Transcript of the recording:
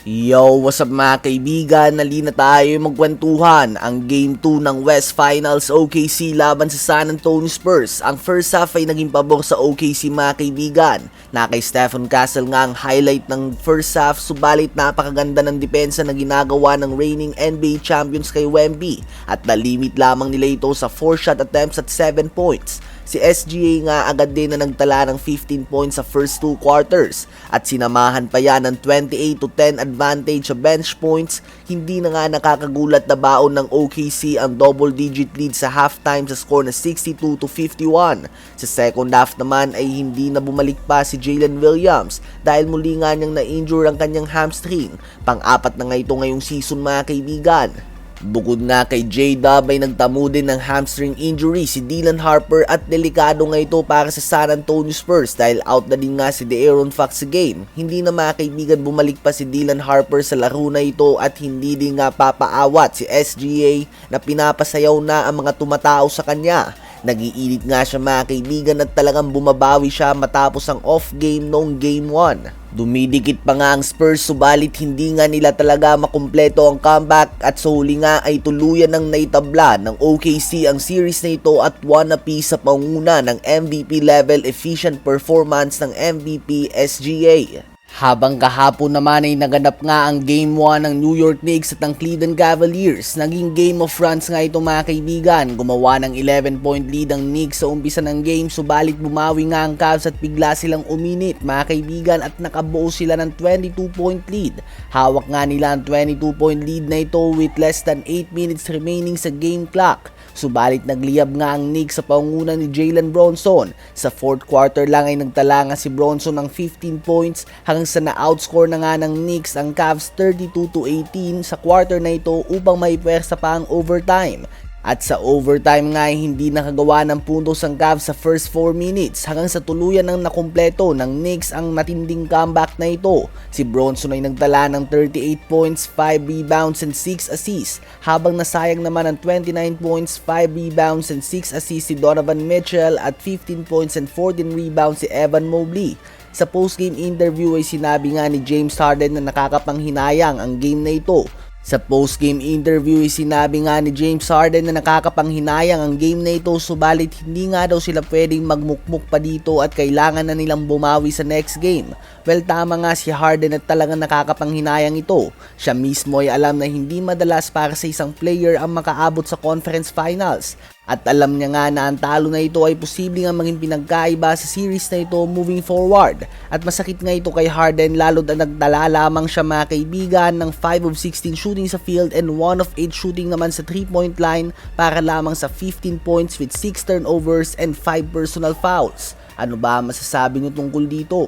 Yo, what's up mga kaibigan? Nalina tayo magkwentuhan ang Game 2 ng West Finals OKC laban sa San Antonio Spurs. Ang first half ay naging pabor sa OKC mga kaibigan. Na kay Stephen Castle nga ang highlight ng first half, subalit napakaganda ng depensa na ginagawa ng reigning NBA champions kay Wemby at nalimit lamang nila ito sa 4 shot attempts at 7 points. Si SGA nga agad din na nagtala ng 15 points sa first 2 quarters at sinamahan pa yan ng 28-10 advantage sa bench points. Hindi na nga nakakagulat na baon ng OKC ang double-digit lead sa halftime sa score na 62-51. Sa second half naman ay hindi na bumalik pa si Jalen Williams dahil muli nga niyang na-injure ang kanyang hamstring. Pang-apat na nga ito ngayong season mga kaibigan. Bukod na kay J-Dub ay nagtamo din ng hamstring injury si Dylan Harper at delikado nga ito para sa San Antonio Spurs dahil out na din nga si De'Aaron Fox sa game. Hindi na mga kaibigan bumalik pa si Dylan Harper sa laro na ito at hindi din nga papaawat si SGA na pinapasayaw na ang mga tumatao sa kanya. Nagiinit nga siya mga kaibigan at talagang bumabawi siya matapos ang off game noong Game 1. Dumidikit pa nga ang Spurs subalit hindi nga nila talaga makumpleto ang comeback at sa huli nga ay tuluyan ng naitabla ng OKC ang series na ito at 1 apiece sa panguna ng MVP level efficient performance ng MVP SGA. Habang kahapon naman ay naganap nga ang Game 1 ng New York Knicks at ang Cleveland Cavaliers. Naging Game of Runs nga ito mga kaibigan. Gumawa ng 11-point lead ang Knicks sa umpisa ng game subalit bumawi nga ang Cavs at bigla silang uminit mga kaibigan at nakabuo sila ng 22-point lead. Hawak nga nila ang 22-point lead na ito with less than 8 minutes remaining sa game clock. Subalit nagliyab nga ang Knicks sa panguna ni Jalen Bronson. Sa fourth quarter lang ay nagtala nga si Bronson ng 15 points hanggang sa na-outscore na nga ng Knicks ang Cavs 32-18 sa quarter na ito upang maipuwersa pa ang overtime. At sa overtime nga ay hindi nakagawa ng puntos ang Cavs sa first 4 minutes hanggang sa tuluyan ng nakumpleto ng Knicks ang matinding comeback na ito. Si Bronson ay nagtala ng 38 points, 5 rebounds and 6 assists habang nasayang naman ng 29 points, 5 rebounds and 6 assists si Donovan Mitchell at 15 points and 14 rebounds si Evan Mobley. Sa postgame interview ay sinabi nga ni James Harden na nakakapanghinayang ang game na ito. Sa postgame interview ay sinabi nga ni James Harden na nakakapanghinayang ang game na ito subalit hindi nga daw sila pwedeng magmukmuk pa dito at kailangan na nilang bumawi sa next game. Well, tama nga si Harden at talagang nakakapanghinayang ito. Siya mismo ay alam na hindi madalas para sa isang player ang makaabot sa conference finals. At alam niya nga na ang talo na ito ay posibleng ang maging pinagkaiba sa series na ito moving forward. At masakit nga ito kay Harden lalo na nagdala lamang siya mga kaibigan ng 5 of 16 shooting sa field and 1 of 8 shooting naman sa 3-point line para lamang sa 15 points with 6 turnovers and 5 personal fouls. Ano ba masasabi niyo tungkol dito?